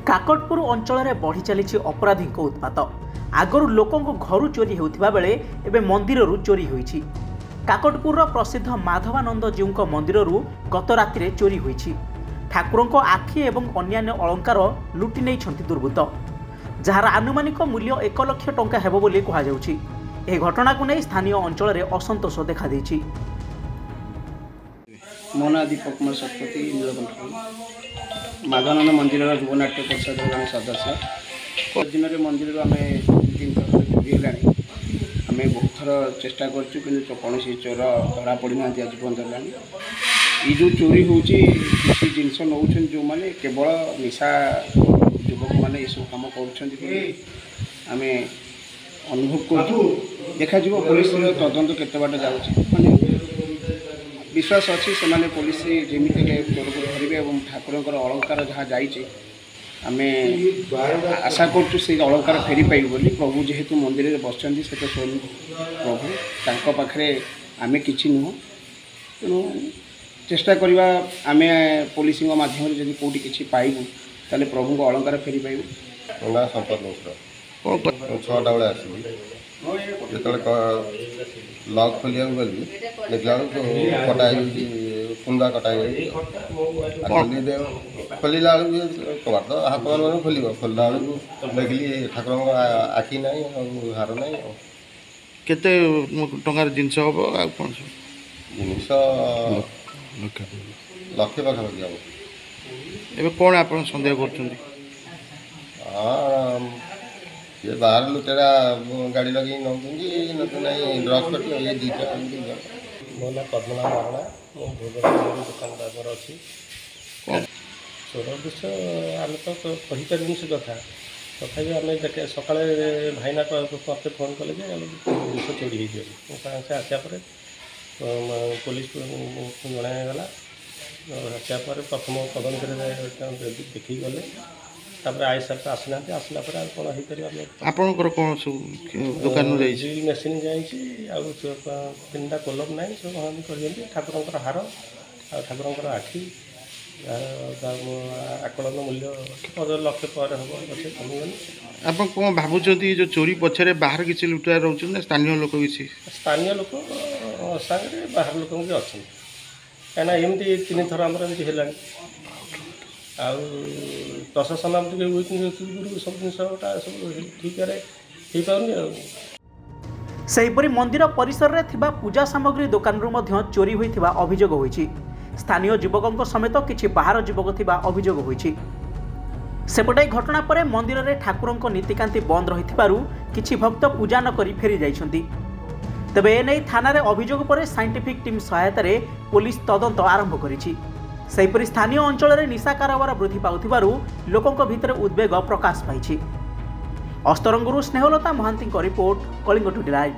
काकटपुर अंचल में बढ़ी चली अपराधी उत्पात। आगरू लोकों घर चोरी होता बेले एवं मंदिर चोरी होती। काकटपुर प्रसिद्ध माधवानंद जीव मंदिर गत राति चोरी होती। ठाकुरों आखि एवं अन्यान्य अलंकार लुटि नहीं दुर्बृत्त, जार आनुमानिक मूल्य 1 लाख टंका हेबो बोली कहुछि। यह घटना को नहीं स्थानीय अंचल में असंतोष देखा देछि। मो ना दीपक कुमार शतपथी माधवानंद मंदिर युवनाट्य परिषद जन सदस्य। दिन में मंदिर आम 3 थर चोरी है। आम बहुत थर चेष्टा करूँ कौन चोर धरा पड़ी ना आज पर्यटन ये जो चोरी होची जिनस नौ जो मैंने केवल निशा युवक मैंने ये सब कम कर अनुभव कर देखा पुलिस तदंत केते बाट जाऊँ विश्वास अच्छी से माने पुलिस जमी चोर को धरवे और ठाकुर अलंकार जहाँ जाइए आम आशा करूँ से अलंकार फेरी पाइबू बोली। प्रभु जेहेतु मंदिर में बसचंदी से तो स्वयं प्रभु पाखे आम कि नुह तेणु चेष्टा करवा आम पुलिस माध्यम जब कौटी किसी पाइबू ताले प्रभु को अलंकार फेरी पाइबू। ना संपद मिश्र 6टा बेले आसली जो लक खोलिया गली देखला कटा कुंदा कटा खोलला कबाट तो हाथ मान खोल खोलला देखली ठाकुर आखि ना हार ना केते टंकार जिनस हम आ कौन जिनस लक्षे पाखापाखि हम एवं कौन आप सन्देह कर ये बाहर लुटेरा गाड़ी लगे नौ ड्रग्स कर ये दीटा मो ना पद्मनाभ महारणा मो भुवनेश्वर दुकानदार अच्छी चोर विषय आम तो कहीपर से कथा तथापि आम देखे सका भाईना मत फोन कले जिस चोरी हो आसा पुलिस जनागला आसा प्रथम तदंत देखी गले आई सर तो आसना आसला कौन आपणकर कौन सब दुकान मेसीन जा कोलम ना सब कर ठाकुर हार ठाकुर आखि आकलन मूल्य 15 लाख पर हम कमीगले। आप कौन भावुं जो चोरी पछरे बाहर किसी लुटा रोच स्थानीय लोक किसी स्थानीय लोक सागर बाहर लोक भी अच्छा कहीं एमती 3 थर आम है प्रशासन सब जिन सब ठीक हो पानी। सेहीपरि मंदिर परिसर में थिबा पूजा सामग्री दुकान चोरी होइथिबा अभियोग होइछि। स्थानीय युवकों समेत किछि बाहर युवक थिबा अभियोग होइछि। सेपटे घटना पर मंदिर में ठाकुरों नीतिकांति बंद रहिथिबारु किछि भक्त पूजा न करी फेरी जाइछन्ति। तबे एनै थाना रे अभियोग पर साइंटिफिक टीम सहायता पुलिस तदंत आरंभ करिछि। सेहीपरि स्थानीय अंचल में निशा कारोबार वृद्धि पाउथिबारु लोकों भितर उद्वेग प्रकाश पाइछि। अस्तरंगरू Snehalata Mahanty report, Kalinga today live.